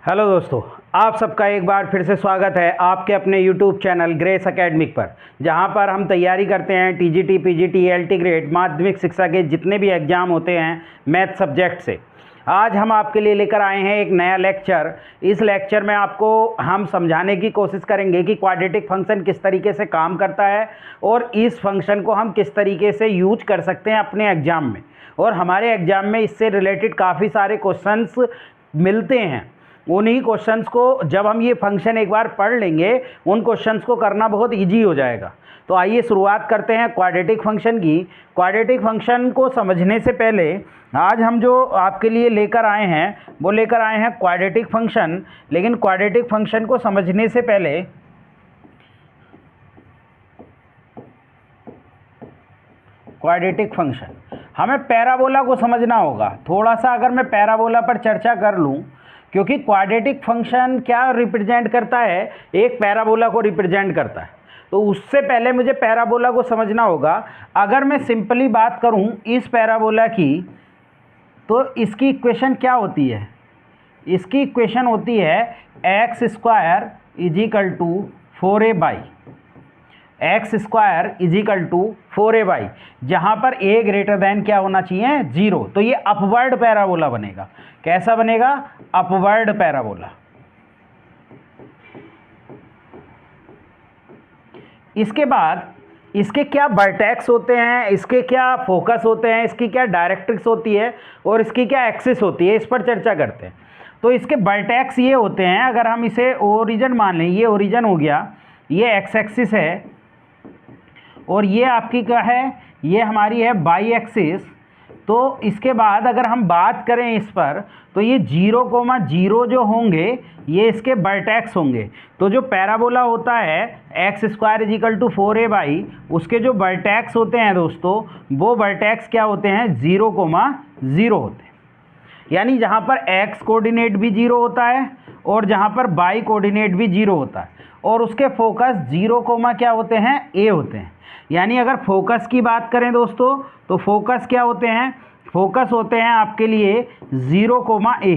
Hello दोस्तों, आप सबका एक बार फिर से स्वागत है आपके अपने यूट्यूब चैनल ग्रेस एकेडमिक पर, जहां पर हम तैयारी करते हैं टीजीटी, पीजीटी, एलटी ग्रेड माध्यमिक शिक्षा के जितने भी एग्ज़ाम होते हैं मैथ सब्जेक्ट से। आज हम आपके लिए लेकर आए हैं एक नया लेक्चर। इस लेक्चर में आपको हम समझाने की कोशिश करेंगे कि क्वाड्रेटिक फंक्शन किस तरीके से काम करता है और इस फंक्शन को हम किस तरीके से यूज कर सकते हैं अपने एग्ज़ाम में। और हमारे एग्ज़ाम में इससे रिलेटेड काफ़ी सारे क्वेश्चंस मिलते हैं। उन्हीं क्वेश्चंस को जब हम ये फंक्शन एक बार पढ़ लेंगे, उन क्वेश्चंस को करना बहुत इजी हो जाएगा। तो आइए शुरुआत करते हैं क्वाड्रेटिक फंक्शन की। क्वाड्रेटिक फंक्शन को समझने से पहले आज हम जो आपके लिए लेकर आए हैं वो लेकर आए हैं क्वाड्रेटिक फंक्शन। लेकिन क्वाड्रेटिक फंक्शन को समझने से पहले क्वाड्रेटिक फंक्शन हमें पैराबोला को समझना होगा। थोड़ा सा अगर मैं पैराबोला पर चर्चा कर लूँ, क्योंकि क्वाड्रेटिक फंक्शन क्या रिप्रेजेंट करता है, एक पैराबोला को रिप्रेजेंट करता है। तो उससे पहले मुझे पैराबोला को समझना होगा। अगर मैं सिंपली बात करूं इस पैराबोला की, तो इसकी इक्वेशन क्या होती है? इसकी इक्वेशन होती है X square is equal to 4a/, X square is equal to 4a/, जहाँ पर a ग्रेटर देन क्या होना चाहिए? 0। तो ये अपवर्ड पैराबोला बनेगा। कैसा बनेगा? Upward parabola. इसके बाद इसके क्या वर्टेक्स होते हैं, इसके क्या फोकस होते हैं, इसकी क्या डायरेक्ट्रिक्स होती है और इसकी क्या एक्सिस होती है, इस पर चर्चा करते हैं। तो इसके वर्टेक्स ये होते हैं, अगर हम इसे ओरिजिन मान लें, ये ओरिजिन हो गया, ये एक्स एक्सिस है और ये आपकी क्या है? ये हमारी है वाई एक्सिस। तो इसके बाद अगर हम बात करें इस पर, तो ये 0,0 जो होंगे ये इसके वर्टेक्स होंगे। तो जो पैराबोला होता है X square is equal to 4a/, उसके जो वर्टेक्स होते हैं दोस्तों, वो वर्टेक्स क्या होते हैं? 0,0 होते हैं। यानी जहाँ पर x कोऑर्डिनेट भी 0 होता है और जहाँ पर y कोऑर्डिनेट भी 0 होता है, और उसके फोकस 0, क्या होते हैं? a होते हैं। यानी अगर फोकस की बात करें दोस्तों, तो फोकस क्या होते हैं? फोकस होते हैं आपके लिए 0,a।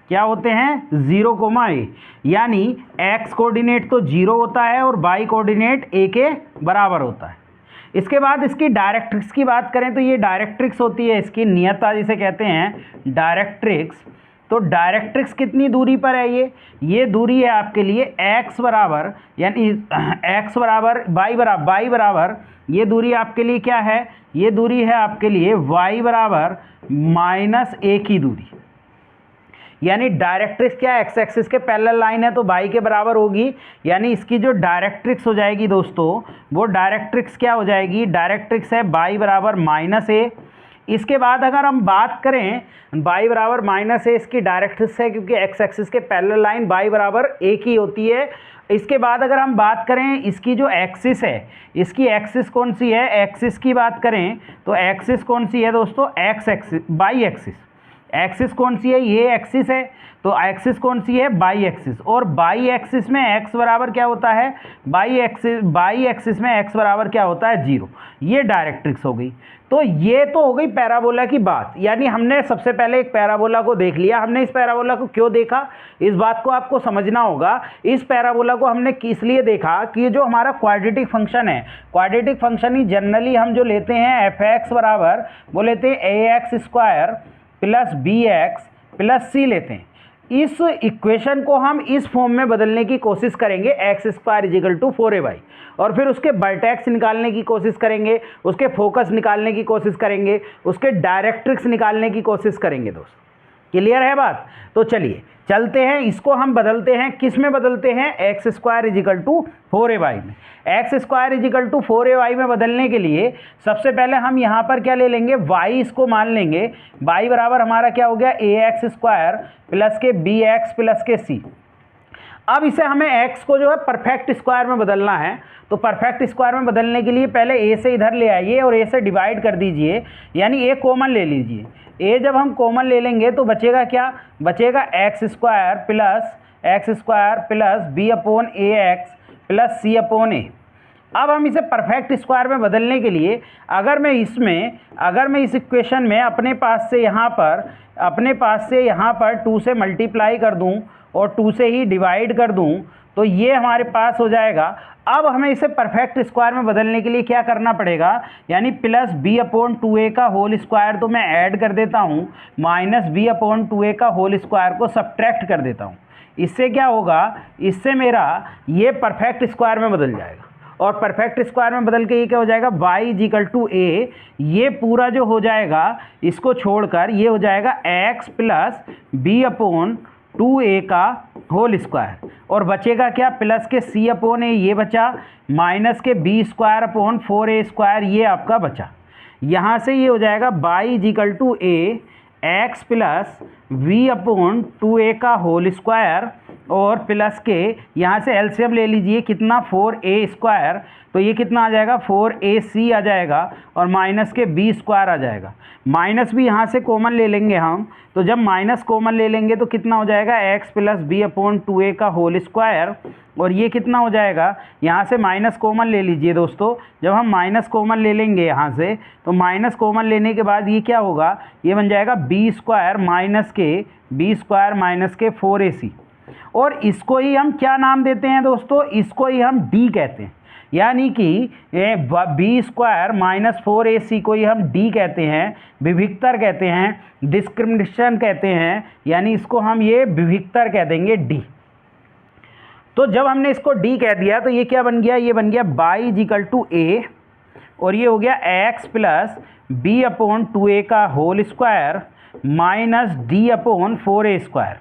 क्या होते हैं? 0,a। यानी x कोऑर्डिनेट तो 0 होता है और y कोऑर्डिनेट a के बराबर होता है। इसके बाद इसकी डायरेक्ट्रिक्स की बात करें, तो ये डायरेक्ट्रिक्स होती है इसकी नियता, जिसे कहते हैं डायरेक्ट्रिक्स। तो डायरेक्ट्रिक्स कितनी दूरी पर है? ये दूरी है आपके लिए x बराबर, यानी x बराबर y बराबर, ये दूरी आपके लिए क्या है? ये दूरी है आपके लिए y बराबर -a की दूरी। यानी डायरेक्ट्रिक्स क्या है? एक्स एक्सिस के पैरेलल लाइन है तो y के बराबर होगी। यानी इसकी जो डायरेक्ट्रिक्स हो जाएगी दोस्तों, वो डायरेक्ट्रिक्स क्या हो जाएगी? डायरेक्ट्रिक्स है y बराबर -a। इसके बाद अगर हम बात करें y बराबर -a, इसकी डायरेक्ट्रिक्स है क्योंकि एक्स एक्सिस के पैरेलल लाइन y बराबर a की होती है। इसके बाद अगर हम बात करें इसकी जो एक्सिस है, इसकी एक्सिस कौन सी है? एक्सिस की बात करें तो एक्सिस कौन सी है दोस्तों? X axis, by axis. Axis कौन सी है? ये एक्सिस है। तो एक्सिस कौन सी है? By axis. और बाई एक्सिस में x बराबर क्या होता है? बाई एक्सिस में x बराबर क्या होता है? 0। ये डायरेक्ट्रिक्स हो गई। तो ये तो हो गई पैराबोला की बात। यानी हमने सबसे पहले एक पैराबोला को देख लिया। हमने इस पैराबोला को क्यों देखा, इस बात को आपको समझना होगा। इस पैराबोला को हमने इसलिए देखा कि ये जो हमारा क्वाड्रेटिक फंक्शन है, क्वाड्रेटिक फंक्शन ही जनरली हम जो लेते हैं f(x) बराबर, वो लेते हैं ax² plus bx plus c लेते हैं। इस इक्वेशन को हम इस फॉर्म में बदलने की कोशिश करेंगे, x² is equal to 4a/, और फिर उसके वर्टेक्स निकालने की कोशिश करेंगे, उसके फोकस निकालने की कोशिश करेंगे, उसके डायरेक्ट्रिक्स निकालने की कोशिश करेंगे। दोस्तों क्लियर है बात? तो चलिए चलते हैं, इसको हम बदलते हैं। किस में बदलते हैं? x² is equal to 4a/, में। x² is equal to 4a/, में बदलने के लिए सबसे पहले हम यहाँ पर क्या ले लेंगे? y इसको मान लेंगे। y बराबर हमारा क्या हो गया? ax² प्लस के bx प्लस के c। अब इसे हमें x को जो है परफेक्ट स्क्वायर में बदलना है। तो परफेक्ट स्क्वायर में बदलने के लिए पहले a से इधर ले आइए और a से डिवाइड कर दीजिए, यानी a कॉमन ले लीजिए। a जब हम कॉमन ले लेंगे तो बचेगा क्या? बचेगा x² plus b/ax plus c/a। अब हम इसे परफेक्ट स्क्वायर में बदलने के लिए अगर मैं इस इक्वेशन में अपने पास से यहाँ पर 2 से मल्टीप्लाई कर दूँ और 2 से ही डिवाइड कर दूँ तो ये हमारे पास हो जाएगा। अब हमें इसे परफेक्ट स्क्वायर में बदलने के लिए क्या करना पड़ेगा, यानी प्लस b/2a का होल स्क्वायर तो मैं ऐड कर देता हूँ, माइनस b/2a का होल स्क्वायर को सब्ट्रैक्ट कर देता हूँ। इससे क्या होगा, इससे मेरा ये परफेक्ट स्क्वायर में बदल जाएगा और परफेक्ट स्क्वायर में बदल के ये क्या हो जाएगा, y=a। ये पूरा जो हो जाएगा इसको छोड़कर ये हो जाएगा x प्लस b/2a का होल स्क्वायर और बचेगा क्या, प्लस के c/a ये बचा, माइनस के b²/4a² ये आपका बचा। यहाँ से ये हो जाएगा y=a x प्लस v/2a का होल स्क्वायर और प्लस के यहाँ से एलसीएम ले लीजिए कितना, 4a², तो ये कितना आ जाएगा 4ac आ जाएगा और माइनस के b² आ जाएगा। माइनस भी यहाँ से कॉमन ले लेंगे हम, तो जब माइनस कॉमन ले लेंगे तो कितना हो जाएगा x प्लस b/2a का होल स्क्वायर और ये कितना हो जाएगा, यहाँ से माइनस कॉमन ले लीजिए दोस्तों। जब हम माइनस कॉमन ले लेंगे यहाँ से तो माइनस कॉमन लेने के बाद ये क्या होगा, ये बन जाएगा b² माइनस के 4ac और इसको ही हम क्या नाम देते हैं दोस्तों, इसको ही हम d कहते हैं, यानी कि b² माइनस 4ac को ही हम d कहते हैं, विभिक्तर कहते हैं, डिस्क्रिमिनेशन कहते हैं, यानी इसको हम ये विभिक्तर कह देंगे d। तो जब हमने इसको d कह दिया तो ये क्या बन गया, ये बन गया y=a और ये हो गया x प्लस b/2a का होल स्क्वायर माइनस d/4a²।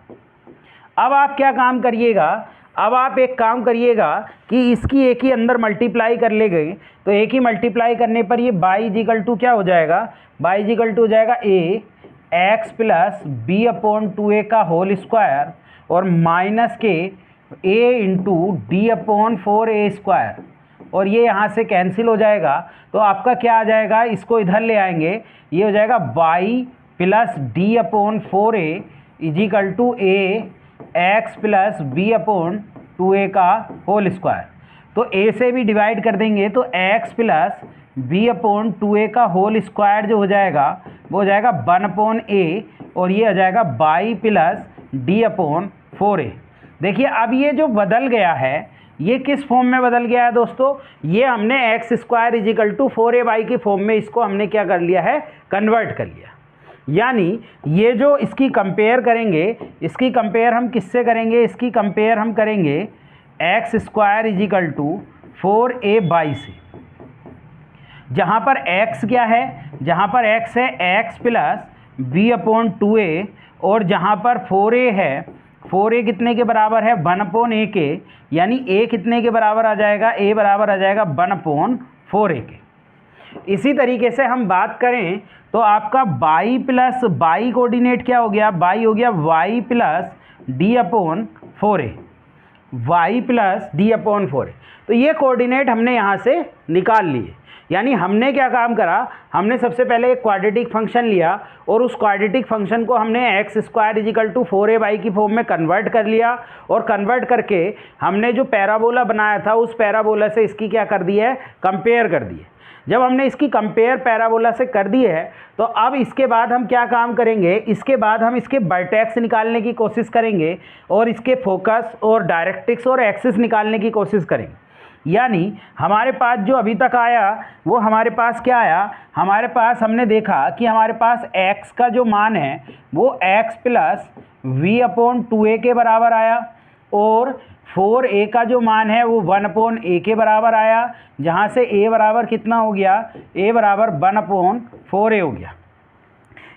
अब आप क्या काम करिएगा, अब आप एक काम करिएगा कि इसकी एक ही अंदर मल्टीप्लाई कर ले गए, तो एक ही मल्टीप्लाई करने पर ये y= क्या हो जाएगा, y= हो जाएगा a x प्लस b/2a का होल स्क्वायर और माइनस के a d/4a² और ये यहाँ से कैंसिल हो जाएगा। तो आपका क्या आ जाएगा, इसको इधर ले आएंगे, ये हो जाएगा y plus d/4a = a x plus b/2a का होल स्क्वायर। तो a से भी डिवाइड कर देंगे तो x प्लस b/2a का होल स्क्वायर जो हो जाएगा वो हो जाएगा 1/a और ये आ जाएगा y प्लस d/4a। देखिए अब ये जो बदल गया है ये किस फॉर्म में बदल गया है दोस्तों, ये हमने x² = 4ay की फॉर्म में इसको हमने क्या कर लिया है, कन्वर्ट कर लिया। यानी ये जो इसकी कंपेयर करेंगे, इसकी कंपेयर हम किससे करेंगे, इसकी कंपेयर हम करेंगे x² = 4ay से। जहाँ पर x क्या है, जहाँ पर x है x प्लस b/2a और जहाँ पर 4a है, 4a कितने के बराबर है, 1/a के, यानी a कितने के बराबर आ जाएगा, a बराबर आ जाएगा 1/4a के। इसी तरीके से हम बात करें तो आपका y प्लस y कोऑर्डिनेट क्या हो गया, y हो गया y plus d/4a, y plus d/4a। तो ये कोऑर्डिनेट हमने यहाँ से निकाल लिए। यानी हमने क्या काम करा, हमने सबसे पहले एक क्वाड्रेटिक फंक्शन लिया और उस क्वाड्रेटिक फंक्शन को हमने x² = 4ay की फॉर्म में कन्वर्ट कर लिया और कन्वर्ट करके हमने जो पैराबोला बनाया था उस पैराबोला से इसकी क्या कर दी है, कंपेयर कर दी है। जब हमने इसकी कंपेयर पैराबोला से कर दी है तो अब इसके बाद हम क्या काम करेंगे, इसके बाद हम इसके वर्टेक्स निकालने की कोशिश करेंगे और इसके फोकस और डायरेक्ट्रिक्स और एक्सिस निकालने की कोशिश करेंगे। यानी हमारे पास जो अभी तक आया वो हमारे पास क्या आया, हमारे पास हमने देखा कि हमारे पास x का जो मान है वो x प्लस v/2a के बराबर आया और 4a का जो मान है वो 1/a के बराबर आया, जहाँ से a बराबर कितना हो गया, a बराबर 1/4a हो गया।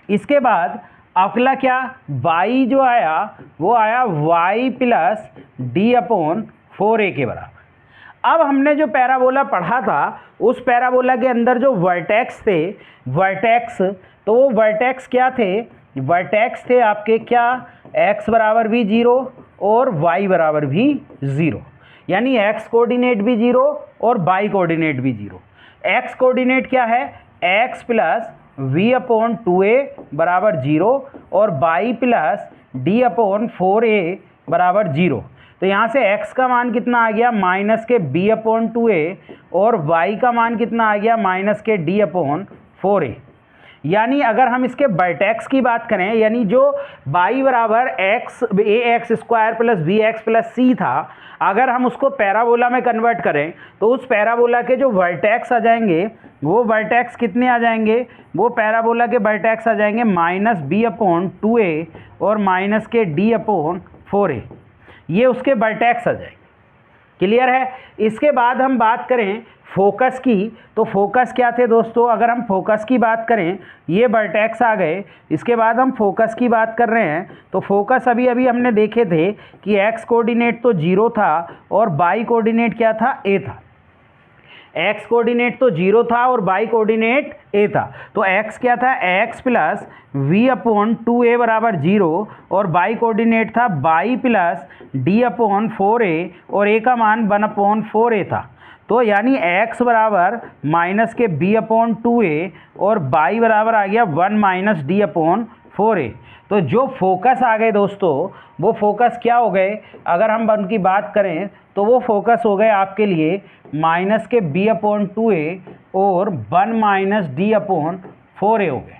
इसके बाद अगला क्या, y जो आया वो आया y प्लस d/4a के बराबर। अब हमने जो पैराबोला पढ़ा था उस पैराबोला के अंदर जो वर्टेक्स थे, वर्टेक्स, तो वो वर्टेक्स क्या थे, वर्टेक्स थे आपके क्या, x बराबर भी 0 और y बराबर भी 0, यानी x कोऑर्डिनेट भी 0 और y कोऑर्डिनेट भी 0। x कोऑर्डिनेट क्या है, x प्लस v/2a बराबर 0 और y प्लस d/4a बराबर 0। तो यहाँ से x का मान कितना आ गया माइनस के b/2a और y का मान कितना आ गया माइनस के d/4a। यानी अगर हम इसके वर्टेक्स की बात करें, यानी जो y बराबर ax square plus bx plus c था, अगर हम उसको पैराबोला में कन्वर्ट करें तो उस पैराबोला के जो वर्टेक्स आ जाएंगे वो वर्टेक्स कितने आ जाएंगे, वो पैराबोला के वर्टेक्स आ जाएंगे माइनस b/2a और माइनस के d/4a। ये उसके वर्टेक्स आ जाएंगे। क्लियर है। इसके बाद हम बात करें फोकस की, तो फोकस क्या थे दोस्तों, अगर हम फोकस की बात करें, ये वर्टेक्स आ गए। इसके बाद हम फोकस की बात कर रहे हैं, तो फोकस अभी अभी हमने देखे थे कि x कोऑर्डिनेट तो 0 था और y कोऑर्डिनेट क्या था, a था। x कोऑर्डिनेट तो 0 था और y कोऑर्डिनेट a था, तो x क्या था, x प्लस v/2a बराबर 0 और y कोऑर्डिनेट था y प्लस d/4a और a का मान 1/4a था। तो यानी x बराबर माइनस के b/2a और y बराबर आ गया 1 माइनस d/4a। तो जो फोकस आ गए दोस्तों, वो फोकस क्या हो गए, अगर हम उनकी बात करें तो वो फोकस हो गए आपके लिए माइनस के b/2a और 1 माइनस d/4a हो गए।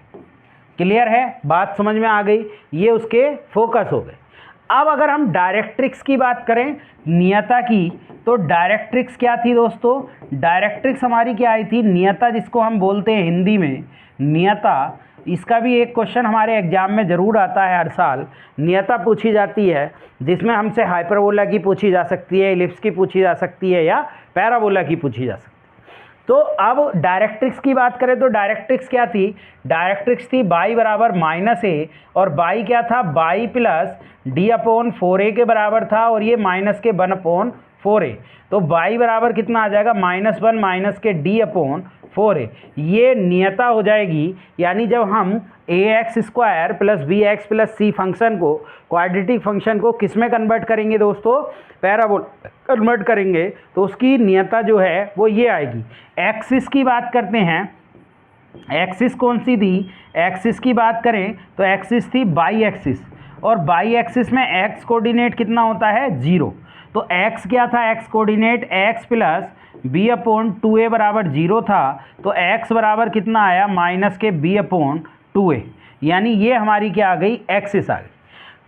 क्लियर है, बात समझ में आ गई। ये उसके फोकस हो गए। अब अगर हम डायरेक्ट्रिक्स की बात करें, नियता की, तो डायरेक्ट्रिक्स क्या थी दोस्तों, डायरेक्ट्रिक्स हमारी क्या आई थी, नियता जिसको हम बोलते हैं हिंदी में नियता। इसका भी एक क्वेश्चन हमारे एग्जाम में ज़रूर आता है हर साल। नियता पूछी जाती है जिसमें हमसे हाइपरबोला की पूछी जा सकती है, इलिप्स की पूछी जा सकती है या पैराबोला की पूछी जा सकती है। तो अब डायरेक्ट्रिक्स की बात करें तो डायरेक्ट्रिक्स क्या थी, डायरेक्ट्रिक्स थी y बराबर माइनस a और y क्या था, y प्लस d/4a के बराबर था और ये माइनस के 1/4a। तो y बराबर कितना आ जाएगा, -1 माइनस के d/4a। ये नियता हो जाएगी। यानी जब हम ax square plus bx plus c function को, क्वाड्रेटिक फंक्शन को किस में कन्वर्ट करेंगे दोस्तों, पैराबोला कन्वर्ट करेंगे, तो उसकी नियता जो है वो ये आएगी। एक्सिस की बात करते हैं, एक्सिस कौन सी थी, एक्सिस की बात करें तो एक्सिस थी बाई एक्सिस और बाई एक्सिस में x कोऑर्डिनेट कितना होता है, 0। तो x क्या था, x coordinate x plus b/2a बराबर 0 था। तो x बराबर कितना आया, माइनस के b/2a। यानी ये हमारी क्या आ गई, एक्सिस आ गई।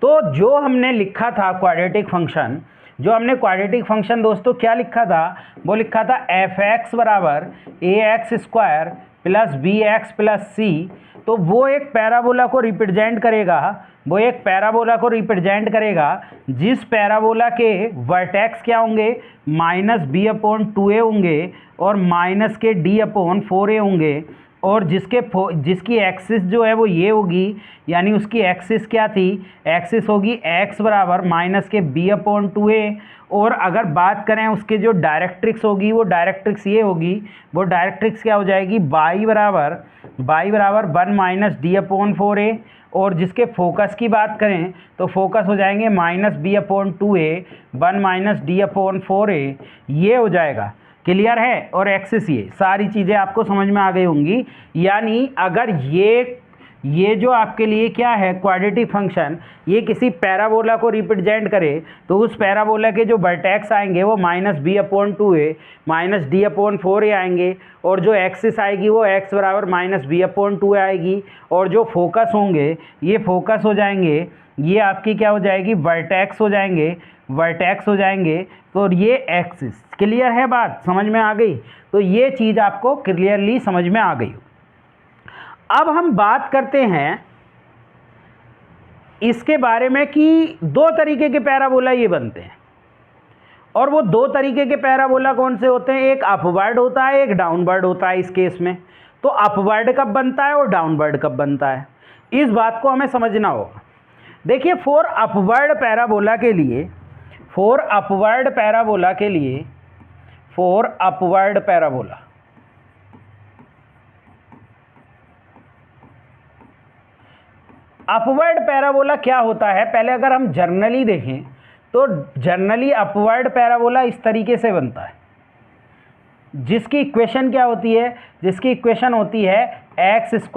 तो जो हमने लिखा था क्वाड्रेटिक फंक्शन, जो हमने क्वाड्रेटिक फंक्शन दोस्तों क्या लिखा था, वो लिखा था f(x) बराबर ax square plus bx plus c। तो वो एक पैराबोला को रिप्रेजेंट करेगा, वो एक पैराबोला को रिप्रेजेंट करेगा जिस पैराबोला के वर्टेक्स क्या होंगे, माइनस b/2a होंगे और माइनस के d/4a होंगे और जिसकी एक्सिस जो है वो ये होगी। यानी उसकी एक्सिस क्या थी, एक्सिस होगी x बराबर माइनस के b/2a। और अगर बात करें उसके जो डायरेक्ट्रिक्स होगी, वो डायरेक्ट्रिक्स ये होगी, वो डायरेक्ट्रिक्स क्या हो जाएगी, y बराबर 1 माइनस d/4a। और जिसके फोकस की बात करें तो फोकस हो जाएंगे माइनस b/2a 1 माइनस d/4a, ये हो जाएगा। क्लियर है। और एक्सिस, ये सारी चीज़ें आपको समझ में आ गई होंगी। यानी अगर ये जो आपके लिए क्या है क्वाड्रेटिक फंक्शन, ये किसी पैराबोला को रिप्रेजेंट करे तो उस पैराबोला के जो वर्टेक्स आएंगे वो माइनस b/2a माइनस d/4a आएंगे और जो एक्सिस आएगी वो x बराबर माइनस b/2a आएगी और जो फोकस होंगे ये फोकस हो जाएंगे, ये आपकी क्या हो जाएगी, वर्टेक्स हो जाएंगे, वर्टेक्स हो जाएंगे। तो ये एक्सिस। क्लियर है, बात समझ में आ गई। तो ये चीज़ आपको क्लियरली समझ में आ गई। अब हम बात करते हैं इसके बारे में कि दो तरीके के पैराबोला ये बनते हैं और वो दो तरीके के पैराबोला कौन से होते हैं, एक अपवर्ड होता है, एक डाउनवर्ड होता है। इस केस में तो अपवर्ड कब बनता है और डाउनवर्ड कब बनता है, इस बात को हमें समझना होगा। देखिए फॉर अपवर्ड पैराबोला के लिए, फॉर अपवर्ड पैराबोला के लिए, for upward parabola, upward parabola क्या होता है, पहले अगर हम जर्नली देखें तो जर्नली अपवर्ड पैराबोला इस तरीके से बनता है जिसकी इक्वेशन क्या होती है, जिसकी इक्वेशन होती है x² =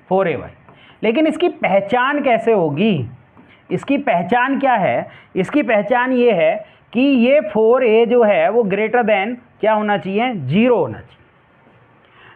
4ay। लेकिन इसकी पहचान कैसे होगी, इसकी पहचान क्या है? इसकी पहचान ये है कि ये 4a जो है वो ग्रेटर देन क्या होना चाहिए? 0 होना चाहिए।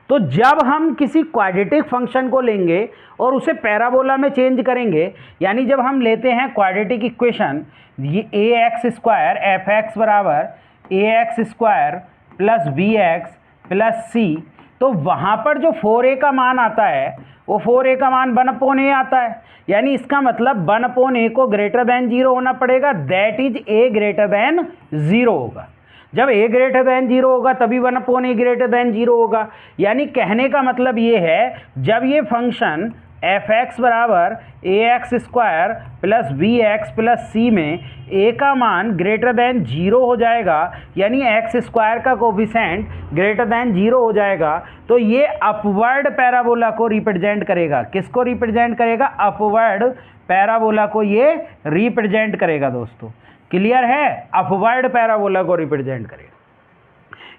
तो जब हम किसी क्वाड्रेटिक फंक्शन को लेंगे और उसे पैराबोला में चेंज करेंगे, यानी जब हम लेते हैं क्वाड्रेटिक इक्वेशन ये ax स्क्वायर एफ एक्स बराबर ax square plus B X plus C, तो वहाँ पर जो 4a का मान आता है वो 4a का मान 1/a आता है। यानी इसका मतलब 1/a को ग्रेटर देन 0 होना पड़ेगा, that is a greater than 0 होगा। जब a ग्रेटर देन 0 होगा तभी 1/a ग्रेटर देन 0 होगा। यानी कहने का मतलब ये है, जब ये फंक्शन एफ एक्स बराबर ax square plus B X plus C में a का मान ग्रेटर देन 0 हो जाएगा, यानी एक्स स्क्वायर का कोफिशिएंट ग्रेटर देन 0 हो जाएगा, तो ये अपवर्ड पैराबोला को रिप्रेजेंट करेगा। किसको रिप्रेजेंट करेगा? अपवर्ड पैराबोला को ये रिप्रेजेंट करेगा दोस्तों। क्लियर है? अपवर्ड पैराबोला को रिप्रेजेंट करेगा।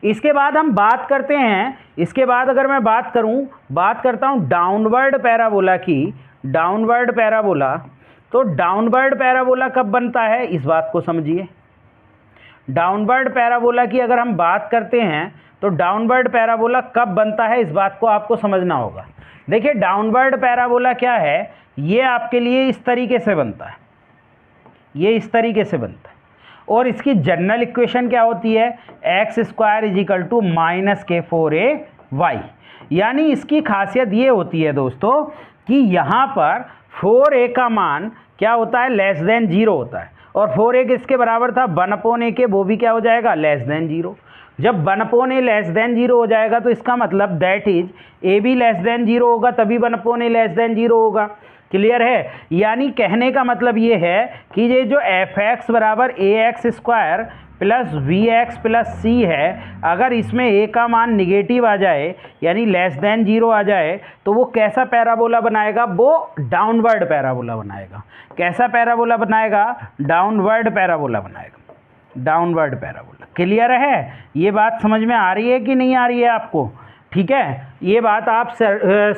इसके बाद हम बात करते हैं, इसके बाद अगर मैं बात करता हूँ डाउनवर्ड पैराबोला की। डाउनवर्ड पैराबोला, तो डाउनवर्ड पैराबोला कब बनता है इस बात को समझिए। डाउनवर्ड पैराबोला की अगर हम बात करते हैं तो डाउनवर्ड पैराबोला कब बनता है इस बात को आपको समझना होगा। देखिए डाउनवर्ड पैराबोला क्या है, ये आपके लिए इस तरीके से बनता है, ये इस तरीके से बनता है। और इसकी जनरल इक्वेशन क्या होती है? X square is equal to minus के 4ay। यानी इसकी खासियत ये होती है दोस्तों कि यहाँ पर 4a का मान क्या होता है? लेस देन 0 होता है। और 4a किसके बराबर था? 1/a के, वो भी क्या हो जाएगा? Less than 0। जब 1/a लेस देन 0 हो जाएगा तो इसका मतलब दैट इज a भी लेस देन 0 होगा, तभी 1/a लेस देन 0 होगा। क्लियर है? यानी कहने का मतलब ये है कि ये जो एफ एक्स बराबर ax square plus B X plus C है, अगर इसमें a का मान निगेटिव आ जाए यानी लेस देन 0 आ जाए तो वो कैसा पैराबोला बनाएगा? वो डाउनवर्ड पैराबोला बनाएगा। कैसा पैराबोला बनाएगा? डाउनवर्ड पैराबोला बनाएगा, डाउनवर्ड पैराबोला। क्लियर है? ये बात समझ में आ रही है कि नहीं आ रही है आपको? ठीक है, ये बात आप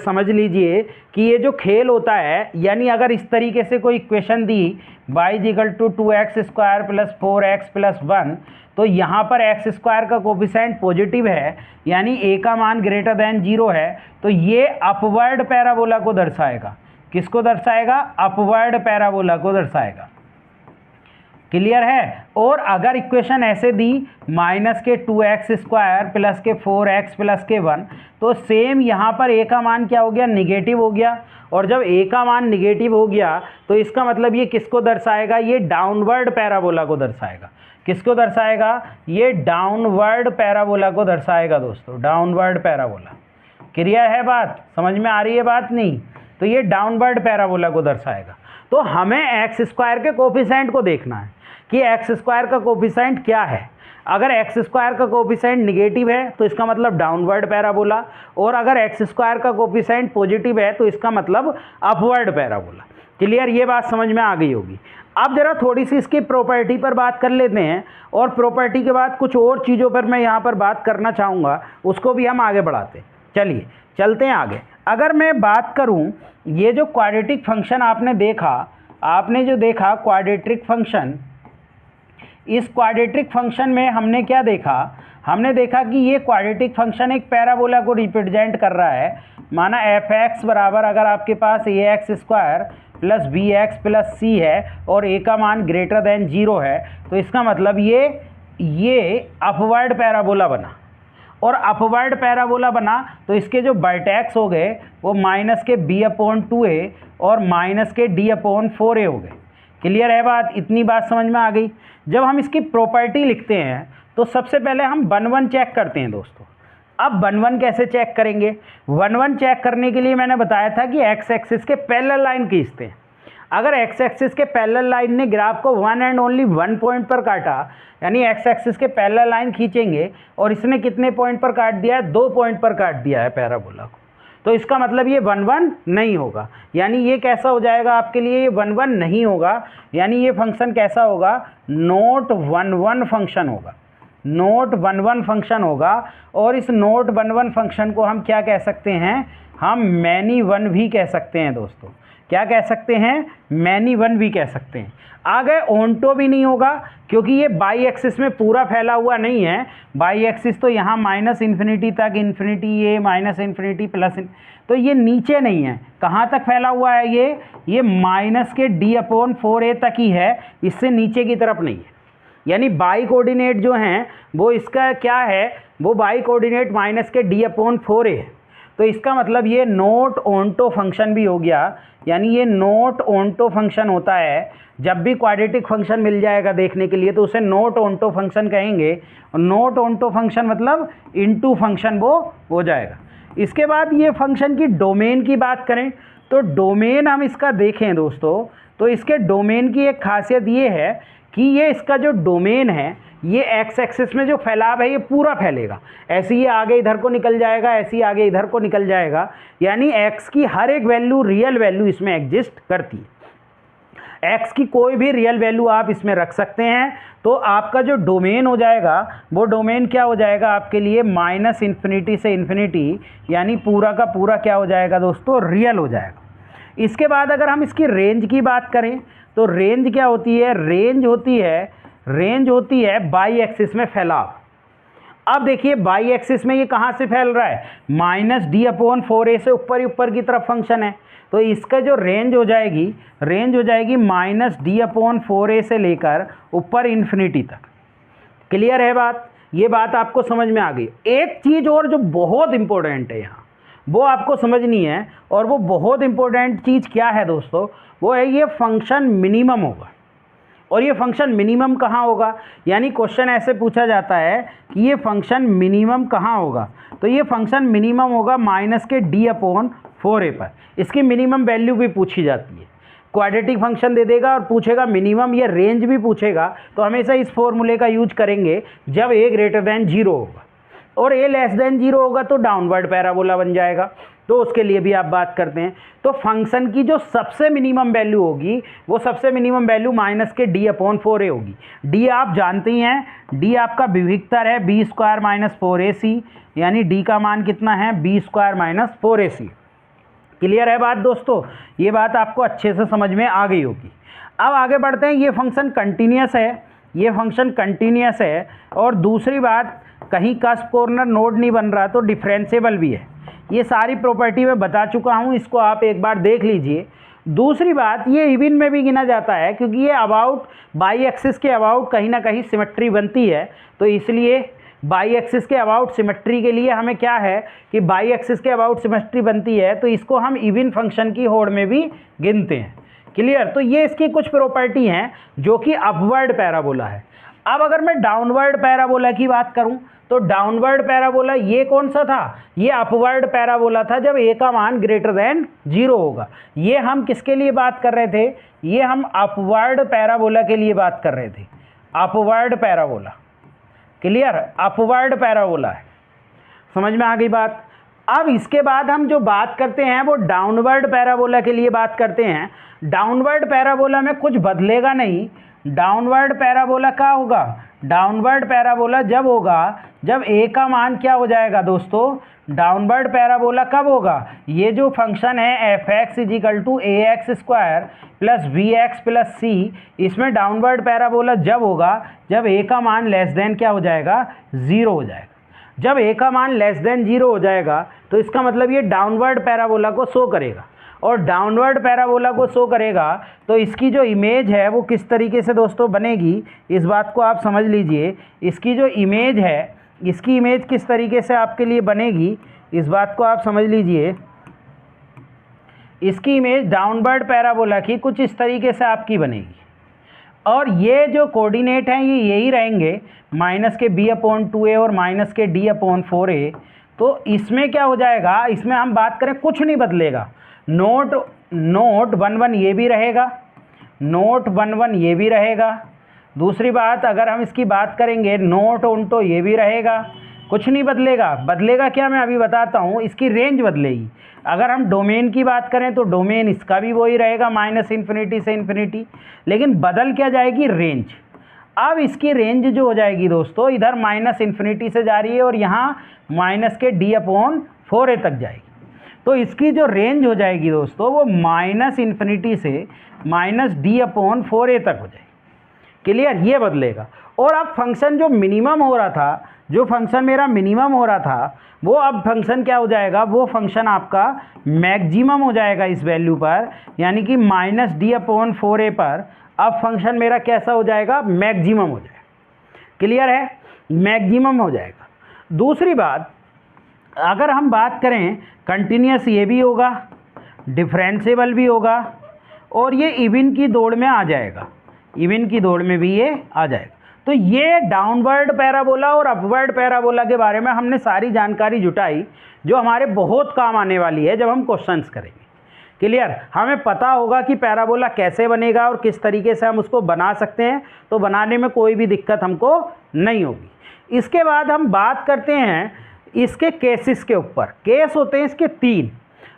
समझ लीजिए कि ये जो खेल होता है, यानी अगर इस तरीके से कोई इक्वेशन दी y equal to 2x square plus 4x plus 1, तो यहाँ पर एक्स स्क्वायर का कोफिशिएंट पॉजिटिव है यानी a का मान ग्रेटर देन 0 है, तो ये अपवर्ड पैराबोला को दर्शाएगा। किसको दर्शाएगा? अपवर्ड पैराबोला को दर्शाएगा। क्लियर है? और अगर इक्वेशन ऐसे दी माइनस के 2x स्क्वायर प्लस के 4x प्लस के 1, तो सेम यहाँ पर a का मान क्या हो गया? निगेटिव हो गया। और जब a का मान निगेटिव हो गया तो इसका मतलब ये किसको दर्शाएगा? ये डाउनवर्ड पैराबोला को दर्शाएगा। किसको दर्शाएगा? ये डाउनवर्ड पैराबोला को दर्शाएगा दोस्तों, डाउनवर्ड पैराबोला। क्लियर है बात? समझ में आ रही है बात? नहीं तो ये डाउनवर्ड पैराबोला को दर्शाएगा। तो हमें एक्स स्क्वायर के कोफिशिएंट को देखना है कि एक्स स्क्वायर का कोफिशिएंट क्या है। अगर एक्स स्क्वायर का कोफिशिएंट निगेटिव है तो इसका मतलब डाउनवर्ड पैराबोला, और अगर एक्स स्क्वायर का कोफिशिएंट पॉजिटिव है तो इसका मतलब अपवर्ड पैराबोला। क्लियर? ये बात समझ में आ गई होगी। अब जरा थोड़ी सी इसकी प्रॉपर्टी पर बात कर लेते हैं, और प्रॉपर्टी के बाद कुछ और चीज़ों पर मैं यहाँ पर बात करना चाहूँगा, उसको भी हम आगे बढ़ाते हैं। चलिए चलते हैं आगे। अगर मैं बात करूँ, ये जो क्वाड्रेटिक फंक्शन आपने देखा, आपने जो देखा क्वाड्रेटिक फंक्शन, इस क्वाड्रेटिक फंक्शन में हमने क्या देखा? हमने देखा कि ये क्वाड्रेटिक फंक्शन एक पैराबोला को रिप्रेजेंट कर रहा है। माना एफ एक्स बराबर, अगर आपके पास A X square plus B X plus C है और a का मान ग्रेटर देन 0 है, तो इसका मतलब ये अपवर्ड पैराबोला बना। और अपवर्ड पैराबोला बना तो इसके जो वर्टेक्स हो गए वो माइनस के b/2a और माइनस के d/4a हो गए। क्लियर है बात? इतनी बात समझ में आ गई। जब हम इसकी प्रॉपर्टी लिखते हैं तो सबसे पहले हम 1-1 चेक करते हैं दोस्तों। अब 1-1 कैसे चेक करेंगे? 1-1 चेक करने के लिए मैंने बताया था कि एक्स एक्सिस के पैरेलल लाइन खींचते हैं। अगर एक्स एक्सिस के पैरेलल लाइन ने ग्राफ को 1 एंड ओनली 1 पॉइंट पर काटा, यानी एक्स एक्सिस के पैरेलल लाइन खींचेंगे और इसने कितने पॉइंट पर काट दिया है? 2 पॉइंट पर काट दिया है पैराबोला को, तो इसका मतलब ये 1-1 नहीं होगा। यानी ये कैसा हो जाएगा आपके लिए? ये 1-1 नहीं होगा। यानी ये फंक्शन कैसा होगा? नॉट 1-1 फंक्शन होगा, नॉट 1-1 फंक्शन होगा। और इस नॉट 1-1 फंक्शन को हम क्या कह सकते हैं? हम मैनी वन भी कह सकते हैं दोस्तों। क्या कह सकते हैं, मैनी वन भी कह सकते हैं। आगे ऑन्टो भी नहीं होगा क्योंकि ये बाई एक्सिस में पूरा फैला हुआ नहीं है। बाई एक्सिस तो यहाँ माइनस इन्फिनिटी तक, इन्फिनिटी ये माइनस इन्फिनिटी प्लस, तो ये नीचे नहीं है। कहाँ तक फैला हुआ है ये माइनस के d/4a तक ही है, इससे नीचे की तरफ नहीं है। यानी बाई कोऑर्डिनेट जो हैं वो इसका क्या है, वो बाई कोऑर्डिनेट माइनस के d/4a है। तो इसका मतलब ये नॉट ऑन्टो फंक्शन भी हो गया। यानी ये नॉट ऑन्टो फंक्शन होता है। जब भी क्वाड्रेटिक फंक्शन मिल जाएगा देखने के लिए तो उसे नॉट ऑन्टो फंक्शन कहेंगे। और नॉट ऑन्टो फंक्शन मतलब इनटू फंक्शन वो हो जाएगा। इसके बाद ये फंक्शन की डोमेन की बात करें तो डोमेन हम इसका देखें दोस्तों, तो इसके डोमेन की एक खासियत ये है कि ये इसका जो डोमेन है ये एक्स एक्सिस में जो फैलाव है ये पूरा फैलेगा। ऐसे ही आगे इधर को निकल जाएगा, ऐसे ही आगे इधर को निकल जाएगा। यानी एक्स की हर एक वैल्यू रियल वैल्यू इसमें एग्जिस्ट करती है। एक्स की कोई भी रियल वैल्यू आप इसमें रख सकते हैं। तो आपका जो डोमेन हो जाएगा वो डोमेन क्या हो जाएगा आपके लिए, माइनस इन्फिनिटी से इन्फिनिटी, यानी पूरा का पूरा क्या हो जाएगा दोस्तों, रियल हो जाएगा। इसके बाद अगर हम इसकी रेंज की बात करें तो रेंज क्या होती है, रेंज होती है बाई एक्सिस में फैलाव। अब देखिए बाई एक्सिस में ये कहाँ से फैल रहा है, माइनस d/4a से ऊपर ही ऊपर की तरफ फंक्शन है। तो इसका जो रेंज हो जाएगी माइनस d/4a से लेकर ऊपर इन्फिनिटी तक। क्लियर है बात, ये बात आपको समझ में आ गई। एक चीज़ और जो बहुत इंपॉर्टेंट है यहाँ वो आपको समझनी है, और वो बहुत इंपॉर्टेंट चीज़ क्या है दोस्तों, वो है ये फंक्शन मिनिमम होगा। और ये फंक्शन मिनिमम कहाँ होगा, यानी क्वेश्चन ऐसे पूछा जाता है कि ये फंक्शन मिनिमम कहाँ होगा, तो ये फंक्शन मिनिमम होगा माइनस के d/4a पर। इसकी मिनिमम वैल्यू भी पूछी जाती है। क्वाड्रेटिक फंक्शन दे देगा और पूछेगा मिनिमम, या रेंज भी पूछेगा, तो हमेशा इस फॉर्मूले का यूज करेंगे जब a ग्रेटर दैन 0 होगा और a लेस देन 0 होगा तो डाउनवर्ड पैराबोला बन जाएगा। तो उसके लिए भी आप बात करते हैं। तो फंक्शन की जो सबसे मिनिमम वैल्यू होगी वो सबसे मिनिमम वैल्यू माइनस के d/4a होगी। d आप जानते ही हैं, d आपका विविक्तर है b² - 4ac, यानी d का मान कितना है, b² - 4ac। क्लियर है बात दोस्तों, ये बात आपको अच्छे से समझ में आ गई होगी। अब आगे बढ़ते हैं। ये फंक्शन कंटिन्यूस है, और दूसरी बात कहीं कस्प कॉर्नर नोड नहीं बन रहा तो डिफरेंशिएबल भी है। ये सारी प्रॉपर्टी मैं बता चुका हूँ, इसको आप एक बार देख लीजिए। दूसरी बात, ये इवन में भी गिना जाता है क्योंकि ये अबाउट बाई एक्सिस के अबाउट कहीं ना कहीं सिमेट्री बनती है। तो इसलिए बाई एक्सिस के अबाउट सिमेट्री के लिए हमें क्या है कि बाई एक्सिस के अबाउट सिमेट्री बनती है, तो इसको हम इवन फंक्शन की होड़ में भी गिनते हैं। क्लियर, तो ये इसकी कुछ प्रॉपर्टी हैं जो कि अपवर्ड पैराबोला है। अब अगर मैं डाउनवर्ड पैराबोला की बात करूं तो डाउनवर्ड पैराबोला ये कौन सा था, ये अपवर्ड पैराबोला था जब a का मान ग्रेटर देन 0 होगा। ये हम किसके लिए बात कर रहे थे, ये हम अपवर्ड पैराबोला के लिए बात कर रहे थे। Upward parabola, clear, upward parabola है। समझ में आ गई बात। अब इसके बाद हम जो बात करते हैं वो डाउनवर्ड पैराबोला के लिए बात करते हैं। डाउनवर्ड पैराबोला में कुछ बदलेगा नहीं। डाउनवर्ड पैराबोला क्या होगा, डाउनवर्ड पैराबोला जब होगा जब a का मान क्या हो जाएगा दोस्तों, डाउनवर्ड पैराबोला कब होगा, ये जो फंक्शन है f(x = ax² + bx + c), इसमें डाउनवर्ड पैराबोला जब होगा जब a का मान लेस देन क्या हो जाएगा, 0 हो जाएगा। जब a का मान लेस देन 0 हो जाएगा तो इसका मतलब ये डाउनवर्ड पैराबोला को शो करेगा। और डाउनवर्ड पैराबोला को शो करेगा तो इसकी जो इमेज है वो किस तरीके से दोस्तों बनेगी, इस बात को आप समझ लीजिए। इसकी जो इमेज है, इसकी इमेज किस तरीके से आपके लिए बनेगी, इस बात को आप समझ लीजिए। इसकी इमेज डाउनवर्ड पैराबोला की कुछ इस तरीके से आपकी बनेगी। और ये जो कोऑर्डिनेट हैं ये यही रहेंगे, माइनस के b/2a और माइनस के d/4a। तो इसमें क्या हो जाएगा, इसमें हम बात करें कुछ नहीं बदलेगा। नोट 1 ये भी रहेगा, नोट 1 ये भी रहेगा। दूसरी बात अगर हम इसकी बात करेंगे नोट ऑन्टो ये भी रहेगा, कुछ नहीं बदलेगा। बदलेगा क्या, मैं अभी बताता हूँ। इसकी रेंज बदलेगी। अगर हम डोमेन की बात करें तो डोमेन इसका भी वही रहेगा, माइनस इन्फिनिटी से इन्फिनिटी, लेकिन बदल क्या जाएगी, रेंज। अब इसकी रेंज जो हो जाएगी दोस्तों, इधर माइनस इन्फिनिटी से जा रही है और यहाँ माइनस के d/4a तक जाएगी। तो इसकी जो रेंज हो जाएगी दोस्तों वो -∞ से -d/4a तक हो जाएगी। क्लियर, ये बदलेगा। और अब फंक्शन जो मिनिमम हो रहा था, जो फंक्शन मेरा मिनिमम हो रहा था, वो अब फंक्शन क्या हो जाएगा, वो फंक्शन आपका मैक्सिमम हो जाएगा इस वैल्यू पर, यानी कि -d/4a पर अब फंक्शन मेरा कैसा हो जाएगा, मैक्सिमम हो जाएगा। क्लियर है, मैक्सिमम हो जाएगा। दूसरी बात, अगर हम बात करें कंटिन्यूस, ये भी होगा, डिफरेंशिएबल भी होगा, और ये इवन की दौड़ में आ जाएगा, इवन की दौड़ में भी ये आ जाएगा। तो ये डाउनवर्ड पैराबोला और अपवर्ड पैराबोला के बारे में हमने सारी जानकारी जुटाई जो हमारे बहुत काम आने वाली है जब हम क्वेश्चंस करेंगे। क्लियर, हमें पता होगा कि पैराबोला कैसे बनेगा और किस तरीके से हम उसको बना सकते हैं, तो बनाने में कोई भी दिक्कत हमको नहीं होगी। इसके बाद हम बात करते हैं इसके केसेस के ऊपर। केस होते हैं इसके 3,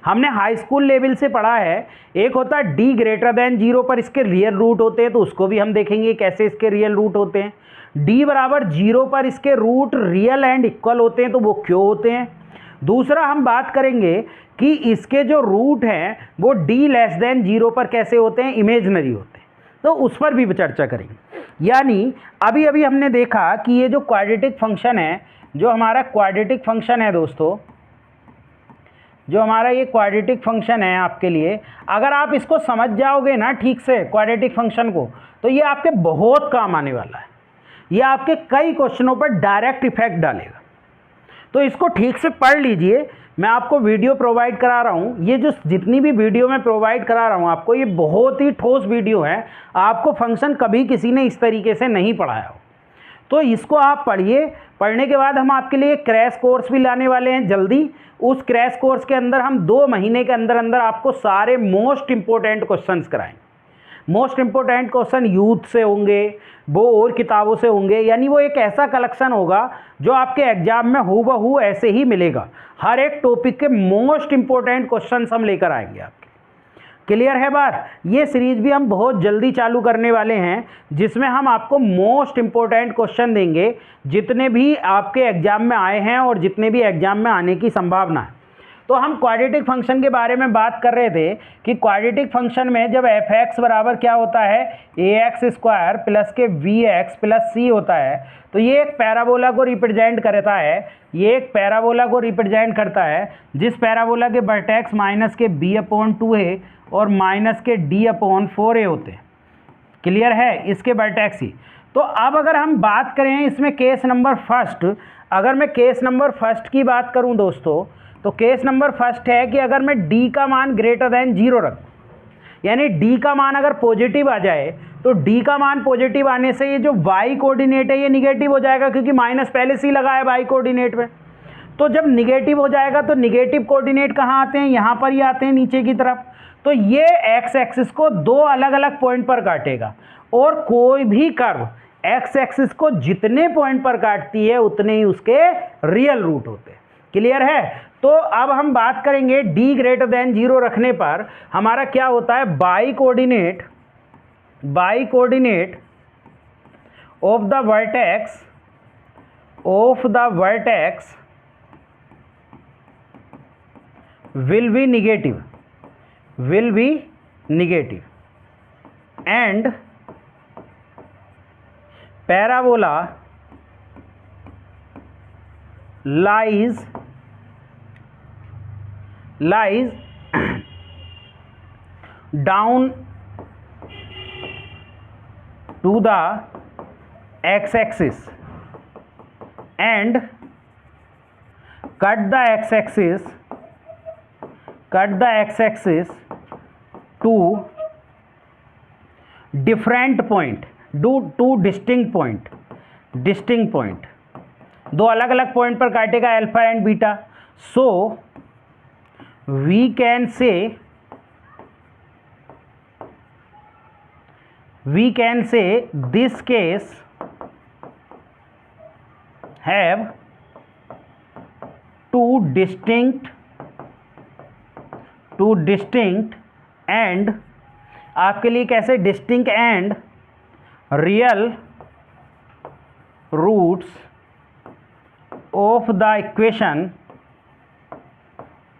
हमने हाई स्कूल लेवल से पढ़ा है। एक होता है d<0 पर इसके रियल रूट होते हैं, तो उसको भी हम देखेंगे कैसे इसके रियल रूट होते हैं। d=0 पर इसके रूट रियल एंड इक्वल होते हैं, तो वो क्यों होते हैं। दूसरा हम बात करेंगे कि इसके जो रूट हैं वो d<0 पर कैसे होते हैं, इमेजनरी होते हैं, तो उस पर भी चर्चा करेंगे। यानी अभी अभी हमने देखा कि ये जो क्वाड्रेटिक फंक्शन है, जो हमारा क्वाड्रेटिक फंक्शन है दोस्तों, जो हमारा ये क्वाड्रेटिक फंक्शन है आपके लिए, अगर आप इसको समझ जाओगे ना ठीक से क्वाड्रेटिक फंक्शन को, तो ये आपके बहुत काम आने वाला है। ये आपके कई क्वेश्चनों पर डायरेक्ट इफेक्ट डालेगा। तो इसको ठीक से पढ़ लीजिए। मैं आपको वीडियो प्रोवाइड करा रहा हूँ, ये जो जितनी भी वीडियो मैं प्रोवाइड करा रहा हूँ आपको, ये बहुत ही ठोस वीडियो है। आपको फंक्शन कभी किसी ने इस तरीके से नहीं पढ़ाया हो, तो इसको आप पढ़िए। पढ़ने के बाद हम आपके लिए क्रैश कोर्स भी लाने वाले हैं जल्दी। उस क्रैश कोर्स के अंदर हम 2 महीने के अंदर अंदर आपको सारे मोस्ट इंपॉर्टेंट क्वेश्चंस कराएंगे। मोस्ट इंपॉर्टेंट क्वेश्चन यूथ से होंगे, वो और किताबों से होंगे, यानी वो एक ऐसा कलेक्शन होगा जो आपके एग्जाम में हूबहू ऐसे ही मिलेगा। हर एक टॉपिक के मोस्ट इंपॉर्टेंट क्वेश्चंस हम लेकर आएंगे आपके। क्लियर है बात। ये सीरीज भी हम बहुत जल्दी चालू करने वाले हैं, जिसमें हम आपको मोस्ट इंपॉर्टेंट क्वेश्चन देंगे जितने भी आपके एग्जाम में आए हैं और जितने भी एग्जाम में आने की संभावना है। तो हम क्वाड्रेटिक फंक्शन के बारे में बात कर रहे थे कि क्वाड्रेटिक फंक्शन में जब f(x) बराबर क्या होता है, ax² प्लस के vx प्लस c होता है, तो ये एक पैराबोला को रिप्रेजेंट करता है। ये एक पैराबोला को रिप्रेजेंट करता है जिस पैराबोला के वर्टेक्स माइनस के b/2a और माइनस के d/4a होते हैं। क्लियर है, इसके वर्टेक्स ही। तो अब अगर हम बात करें इसमें केस नंबर फर्स्ट, अगर मैं केस नंबर फर्स्ट की बात करूं दोस्तों, तो केस नंबर फर्स्ट है कि अगर मैं d का मान >0 रखूं, यानी d का मान अगर पॉजिटिव आ जाए, तो d का मान पॉजिटिव आने से ये जो y कोऑर्डिनेट है ये निगेटिव हो जाएगा, क्योंकि माइनस पहले से ही लगा है y कोऑर्डिनेट में। तो जब निगेटिव हो जाएगा तो निगेटिव कोऑर्डिनेट कहाँ आते हैं, यहाँ पर ही आते हैं नीचे की तरफ। तो ये x एक्सिस को 2 अलग अलग पॉइंट पर काटेगा, और कोई भी कर्व x एक्सिस को जितने पॉइंट पर काटती है उतने ही उसके रियल रूट होते हैं। क्लियर है। तो अब हम बात करेंगे d>0 रखने पर हमारा क्या होता है, by coordinate of the vertex will be negative and parabola lies down to the x-axis and cut the x-axis to different point, two distinct point, दो अलग अलग पॉइंट पर काटेगा, alpha and beta. So we can say this case have two distinct and आपके लिए कैसे distinct and real roots of the equation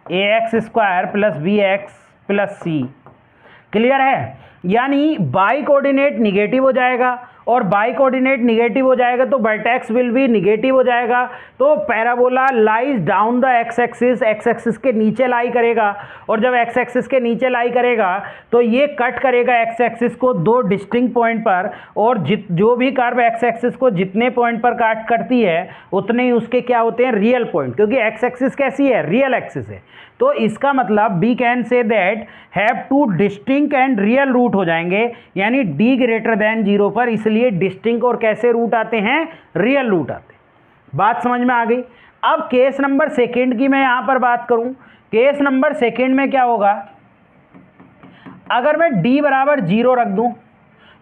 ax² plus bx plus c। Clear है? यानी बाई कोऑर्डिनेट निगेटिव हो जाएगा, और बाई कोऑर्डिनेट निगेटिव हो जाएगा तो वर्टेक्स विल भी निगेटिव हो जाएगा। तो parabola lies down the x axis, x axis के नीचे लाई करेगा, और जब एक्स एक्सिस के नीचे लाई करेगा तो ये कट करेगा एक्स एक्सिस को दो डिस्टिंक्ट पॉइंट पर, और जो भी कर्व एक्स एक्सिस को जितने पॉइंट पर काट करती है उतने ही उसके क्या होते हैं, रियल पॉइंट, क्योंकि एक्स एक्सिस कैसी है, रियल एक्सिस है। तो इसका मतलब we can say that have two distinct and real root हो जाएंगे, यानी d ग्रेटर देन 0 पर, इसलिए डिस्टिंक्ट और कैसे रूट आते हैं, रियल रूट आते हैं। बात समझ में आ गई? अब केस नंबर सेकेंड की मैं यहां पर बात करूं, केस नंबर सेकेंड में क्या होगा, अगर मैं d बराबर 0 रख दूं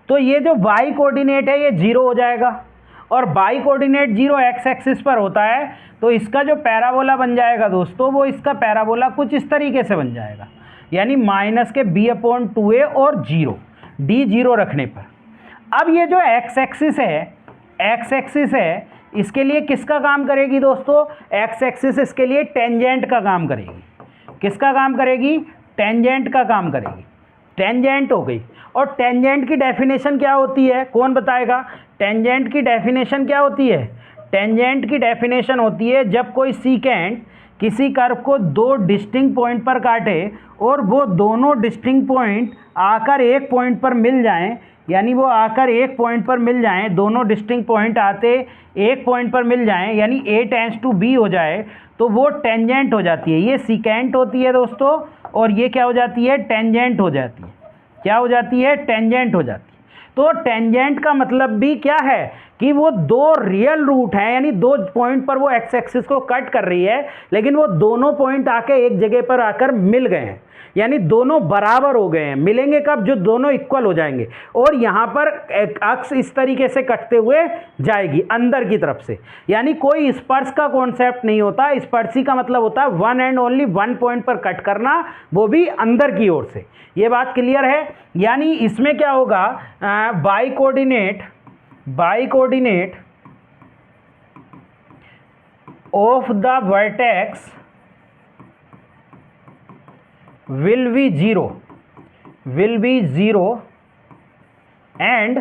तो ये जो y कोऑर्डिनेट है ये 0 हो जाएगा, और बाई कोऑर्डिनेट 0 एक्स एक्सिस पर होता है, तो इसका जो पैराबोला बन जाएगा दोस्तों, वो इसका पैराबोला कुछ इस तरीके से बन जाएगा, यानी माइनस के b/2a और 0, d 0 रखने पर। अब ये जो एक्स एक्सिस है, इसके लिए किसका काम करेगी दोस्तों, एक्स एक्सिस इसके लिए टेंजेंट का काम करेगी। किसका काम करेगी, टेंजेंट का काम करेगी। टेंजेंट हो गई, और टेंजेंट की डेफिनेशन क्या होती है, कौन बताएगा? टेंजेंट की डेफिनेशन क्या होती है? टेंजेंट की डेफिनेशन होती है जब कोई सीकेंट किसी कर्व को दो डिस्टिंक्ट पॉइंट पर काटे और वो दोनों डिस्टिंक्ट पॉइंट आकर एक पॉइंट पर मिल जाएं, यानी वो आकर एक पॉइंट पर मिल जाएं, दोनों डिस्टिंक्ट पॉइंट आते एक पॉइंट पर मिल जाएं, यानी A टेंड्स टू B हो जाए, तो वो टेंजेंट हो जाती है। ये सीकेंट होती है दोस्तों, और ये क्या हो जाती है, टेंजेंट हो जाती है। क्या हो जाती है, टेंजेंट हो जाती है। तो टेंजेंट का मतलब भी क्या है कि वो दो रियल रूट हैं, यानी दो पॉइंट पर वो एक्स एक्सिस को कट कर रही है, लेकिन वो दोनों पॉइंट आके एक जगह पर आकर मिल गए हैं, यानी दोनों बराबर हो गए हैं। मिलेंगे कब, जो दोनों इक्वल हो जाएंगे, और यहाँ पर अक्स इस तरीके से कटते हुए जाएगी अंदर की तरफ से, यानी कोई स्पर्श का कॉन्सेप्ट नहीं होता। स्पर्शी का मतलब होता है one and only one point पर कट करना, वो भी अंदर की ओर से। ये बात क्लियर है? यानी इसमें क्या होगा, by coordinate of the vertex will be 0 and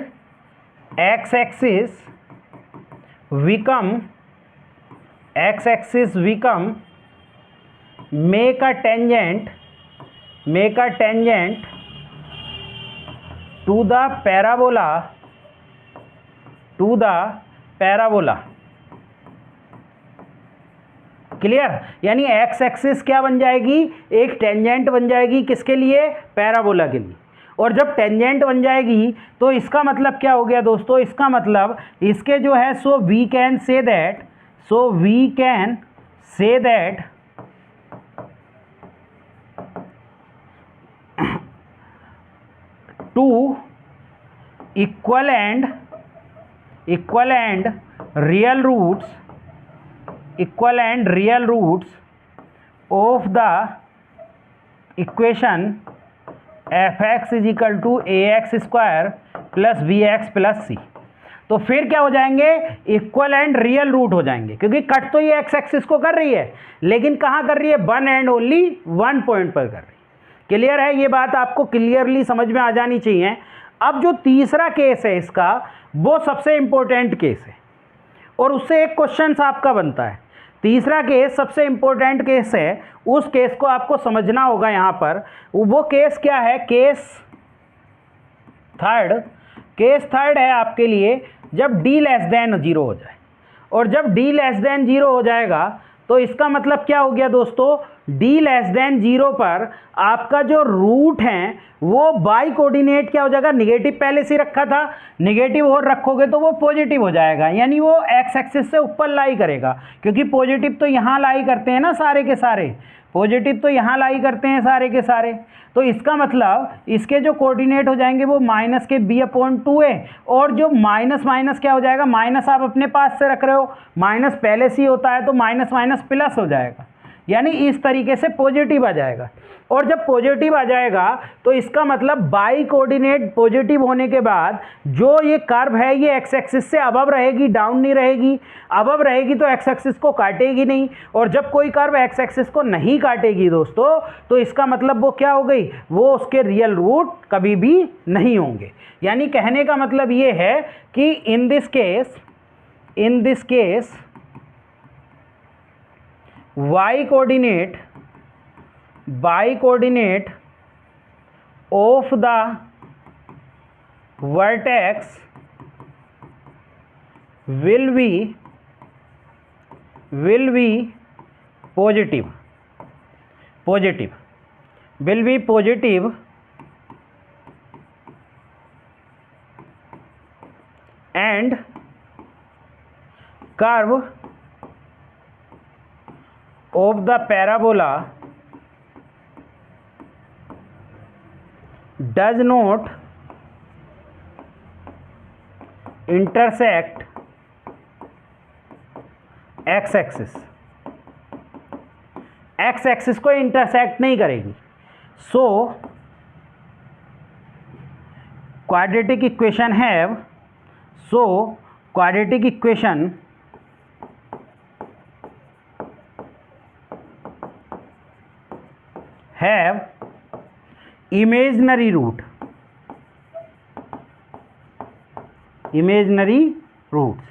x axis become make a tangent to the parabola। Clear? यानी एक्स एक्सिस क्या बन जाएगी, एक टेंजेंट बन जाएगी, किसके लिए, पैराबोला के लिए। और जब टेंजेंट बन जाएगी तो इसका मतलब क्या हो गया दोस्तों, इसका मतलब इसके जो है so we can say that two equal and real roots of the equation fx is equal to ax square plus bx plus c। तो फिर क्या हो जाएंगे, इक्वल एंड रियल रूट हो जाएंगे, क्योंकि कट तो ये एक्स एक्सिस को कर रही है, लेकिन कहाँ कर रही है, one and only one point पर कर रही है। क्लियर है? ये बात आपको क्लियरली समझ में आ जानी चाहिए। अब जो तीसरा केस है इसका, वो सबसे इंपॉर्टेंट केस है, और उससे एक क्वेश्चन आपका बनता है। तीसरा केस सबसे इंपॉर्टेंट केस है, उस केस को आपको समझना होगा। यहाँ पर वो केस क्या है, केस थर्ड है आपके लिए, जब d लेस देन 0 हो जाए। और जब d लेस देन 0 हो जाएगा तो इसका मतलब क्या हो गया दोस्तों, d लेस देन 0 पर आपका जो रूट है वो बाई कोऑर्डिनेट क्या हो जाएगा, निगेटिव पहले से रखा था, निगेटिव और रखोगे तो वो पॉजिटिव हो जाएगा, यानी वो एक्स एक्सिस से ऊपर लाई करेगा, क्योंकि पॉजिटिव तो यहाँ लाई करते हैं ना सारे के सारे, पॉजिटिव तो यहाँ लाई करते हैं सारे के सारे। तो इसका मतलब इसके जो कोऑर्डिनेट हो जाएंगे वो माइनस के b/2a, और जो माइनस माइनस क्या हो जाएगा, माइनस आप अपने पास से रख रहे हो, माइनस पहले से ही होता है तो माइनस माइनस प्लस हो जाएगा, यानी इस तरीके से पॉजिटिव आ जाएगा। और जब पॉजिटिव आ जाएगा तो इसका मतलब बाई कोऑर्डिनेट पॉजिटिव होने के बाद जो ये कर्व है ये एक्स एक्सिस से अबव रहेगी, डाउन नहीं रहेगी। अबव रहेगी तो एक्स एक्सिस को काटेगी नहीं, और जब कोई कर्व एक्स एक्सिस को नहीं काटेगी दोस्तों तो इसका मतलब वो क्या हो गई, वो उसके रियल रूट कभी भी नहीं होंगे। यानी कहने का मतलब ये है कि in this case y coordinate of the vertex will be positive and curve of the parabola does not intersect x axis, x axis को इंटरसेक्ट नहीं करेगी। So quadratic equation have imaginary roots,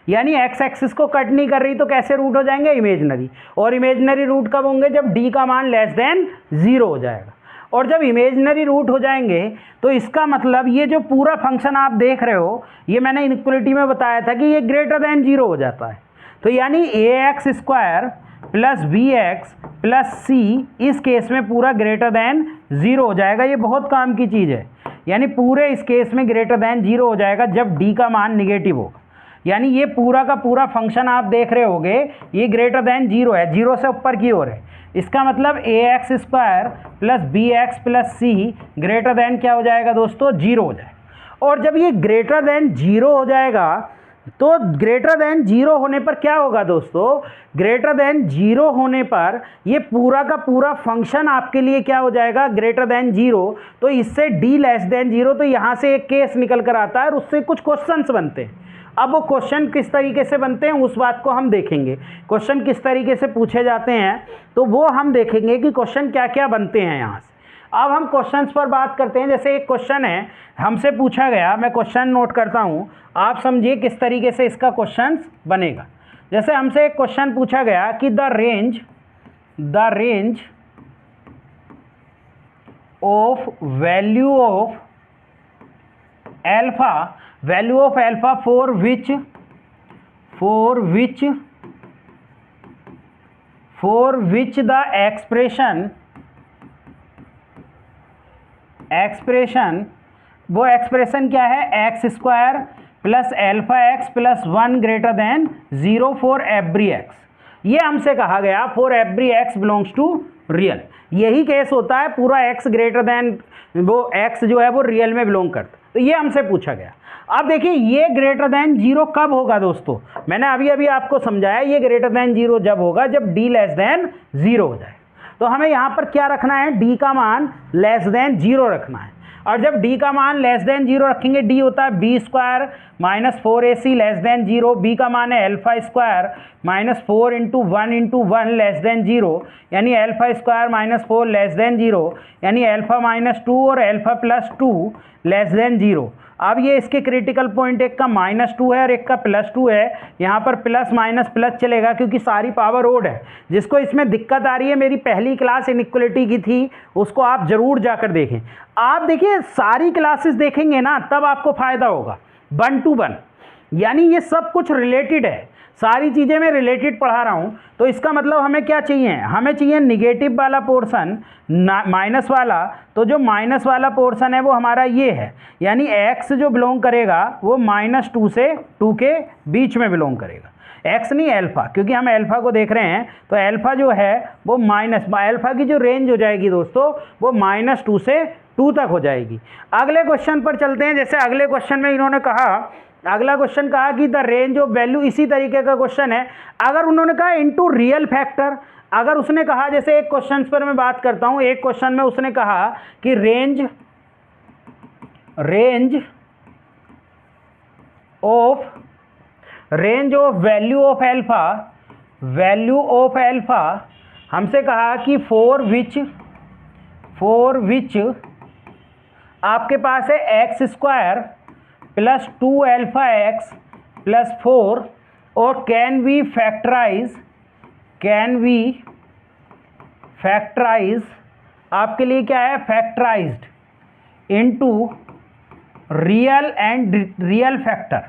यानी एक्स एक्सिस को cut नहीं कर रही तो कैसे रूट हो जाएंगे, इमेजनरी। और इमेजनरी रूट कब होंगे, जब डी का मान लेस देन 0 हो जाएगा। और जब इमेजनरी रूट हो जाएंगे तो इसका मतलब ये जो पूरा फंक्शन आप देख रहे हो, ये मैंने इनइक्वालिटी में बताया था कि ये ग्रेटर देन 0 हो जाता है। तो यानी ax square plus bx plus c इस केस में पूरा ग्रेटर देन 0 हो जाएगा। ये बहुत काम की चीज़ है, यानी पूरे इस केस में ग्रेटर देन 0 हो जाएगा जब d का मान निगेटिव होगा। यानी ये पूरा का पूरा फंक्शन आप देख रहे होगे ये ग्रेटर देन 0 है, 0 से ऊपर की ओर है। इसका मतलब ax square plus bx plus c greater than क्या हो जाएगा दोस्तों, 0 हो जाएगा। और जब ये ग्रेटर देन 0 हो जाएगा तो ग्रेटर देन 0 होने पर क्या होगा दोस्तों, ग्रेटर देन 0 होने पर ये पूरा का पूरा फंक्शन आपके लिए क्या हो जाएगा, ग्रेटर देन 0। तो इससे d लेस देन 0, तो यहाँ से एक केस निकल कर आता है और उससे कुछ क्वेश्चंस बनते हैं। अब वो क्वेश्चन किस तरीके से बनते हैं उस बात को हम देखेंगे। क्वेश्चन किस तरीके से पूछे जाते हैं तो वो हम देखेंगे कि क्वेश्चन क्या क्या बनते हैं यहाँ से। अब हम क्वेश्चंस पर बात करते हैं। जैसे एक क्वेश्चन है, हमसे पूछा गया, मैं क्वेश्चन नोट करता हूँ, आप समझिए किस तरीके से इसका क्वेश्चन बनेगा। जैसे हमसे एक क्वेश्चन पूछा गया कि the range of value of alpha for which the expression वो एक्सप्रेशन क्या है, X square plus alpha X plus 1 greater than 0 for every X. ये हमसे कहा गया for every X belongs to real. यही केस होता है, पूरा एक्स ग्रेटर देन वो एक्स जो है वो रियल में बिलोंग करता है। तो ये हमसे पूछा गया। अब देखिए ये ग्रेटर देन 0 कब होगा दोस्तों, मैंने अभी आपको समझाया, ये ग्रेटर देन 0 जब होगा जब d लेस देन 0 हो जाए। तो हमें यहाँ पर क्या रखना है, d का मान लेस देन 0 रखना है। और जब d का मान लेस देन 0 रखेंगे, d होता है b square minus 4ac less than 0, b का मान है alpha square minus 4 into 1 less than 0, यानी alpha square minus 4 less than 0, यानी एल्फा माइनस 2 और एल्फा प्लस 2 लेस देन 0। अब ये इसके क्रिटिकल पॉइंट, एक का -2 है और एक का +2 है। यहाँ पर प्लस माइनस प्लस चलेगा क्योंकि सारी पावर ओड है। जिसको इसमें दिक्कत आ रही है, मेरी पहली क्लास इनइक्वालिटी की थी, उसको आप ज़रूर जाकर देखें। आप देखिए सारी क्लासेस देखेंगे ना तब आपको फ़ायदा होगा, 1 to 1, यानी ये सब कुछ रिलेटेड है, सारी चीज़ें मैं रिलेटेड पढ़ा रहा हूँ। तो इसका मतलब हमें क्या चाहिए, हमें चाहिए निगेटिव वाला पोर्शन, माइनस वाला। तो जो माइनस वाला पोर्शन है वो हमारा ये है, यानी x जो बिलोंग करेगा वो -2 से 2 के बीच में बिलोंग करेगा, x नहीं एल्फा, क्योंकि हम एल्फा को देख रहे हैं। तो एल्फा जो है वो एल्फा की जो रेंज हो जाएगी दोस्तों वो -2 से 2 तक हो जाएगी। अगले क्वेश्चन पर चलते हैं। जैसे अगले क्वेश्चन में इन्होंने कहा, अगला क्वेश्चन कहा कि द रेंज ऑफ वैल्यू, इसी तरीके का क्वेश्चन है। अगर उन्होंने कहा इनटू रियल फैक्टर, अगर उसने कहा, जैसे एक क्वेश्चन पर मैं बात करता हूं, एक क्वेश्चन में उसने कहा कि range of value of alpha हमसे कहा कि फॉर विच आपके पास है X square plus 2α(x) plus 4, और कैन वी फैक्टराइज आपके लिए क्या है, फैक्टराइज्ड इनटू रियल फैक्टर।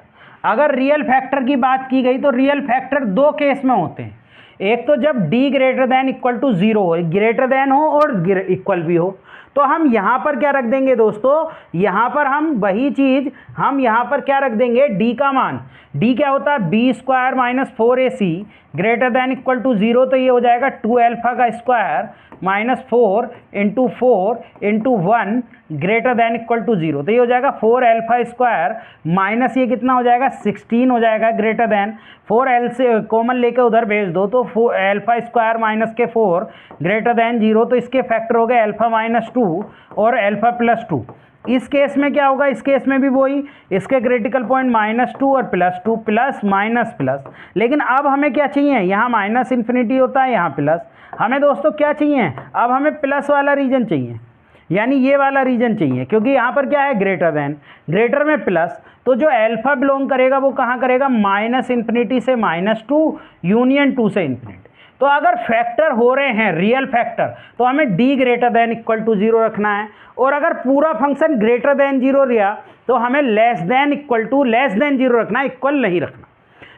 अगर रियल फैक्टर की बात की गई तो रियल फैक्टर दो केस में होते हैं, एक तो जब d greater than equal to 0 हो, ग्रेटर देन हो और इक्वल भी हो। तो हम यहाँ पर क्या रख देंगे दोस्तों, यहाँ पर हम वही चीज हम यहाँ पर क्या रख देंगे, d का मान, d क्या होता है b² minus 4ac greater than equal to 0, तो ये हो जाएगा 2α का square minus 4 into 1 greater than equal to 0, तो ये हो जाएगा 4α² माइनस ये कितना हो जाएगा 16 हो जाएगा ग्रेटर देन 4l से कॉमन लेके उधर भेज दो तो α² माइनस के 4 ग्रेटर देन 0, तो इसके फैक्टर हो गए α-2 और α+2। इस केस में क्या होगा, इस केस में भी वही, इसके क्रिटिकल पॉइंट -2 और +2 प्लस माइनस प्लस। लेकिन अब हमें क्या चाहिए, यहाँ माइनस इन्फिनिटी होता है, यहाँ प्लस। हमें दोस्तों क्या चाहिए, अब हमें प्लस वाला रीजन चाहिए, यानी ये वाला रीजन चाहिए, क्योंकि यहाँ पर क्या है ग्रेटर देन, ग्रेटर में प्लस, तो जो अल्फा बिलोंग करेगा वो कहाँ करेगा, -इन्फिनिटी से -2 यूनियन 2 से इन्फिनिटी। तो अगर फैक्टर हो रहे हैं रियल फैक्टर तो हमें d greater than equal to 0 रखना है, और अगर पूरा फंक्शन ग्रेटर देन 0 रिया तो हमें लेस देन 0 रखना है, इक्वल नहीं रखना।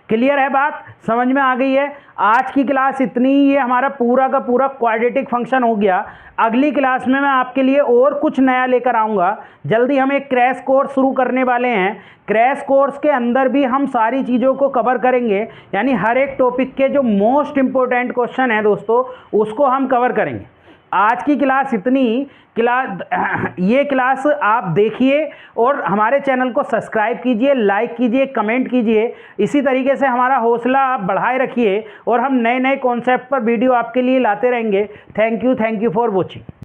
क्लियर है बात, समझ में आ गई है। आज की क्लास इतनी, ये हमारा पूरा का पूरा क्वाड्रेटिक फंक्शन हो गया। अगली क्लास में मैं आपके लिए और कुछ नया लेकर आऊँगा। जल्दी हम एक क्रैश कोर्स शुरू करने वाले हैं। क्रैश कोर्स के अंदर भी हम सारी चीज़ों को कवर करेंगे, यानी हर एक टॉपिक के जो मोस्ट इंपॉर्टेंट क्वेश्चन है दोस्तों उसको हम कवर करेंगे। आज की क्लास इतनी, ये क्लास आप देखिए और हमारे चैनल को सब्सक्राइब कीजिए, लाइक कीजिए, कमेंट कीजिए। इसी तरीके से हमारा हौसला आप बढ़ाए रखिए और हम नए नए कॉन्सेप्ट पर वीडियो आपके लिए लाते रहेंगे। Thank you for watching.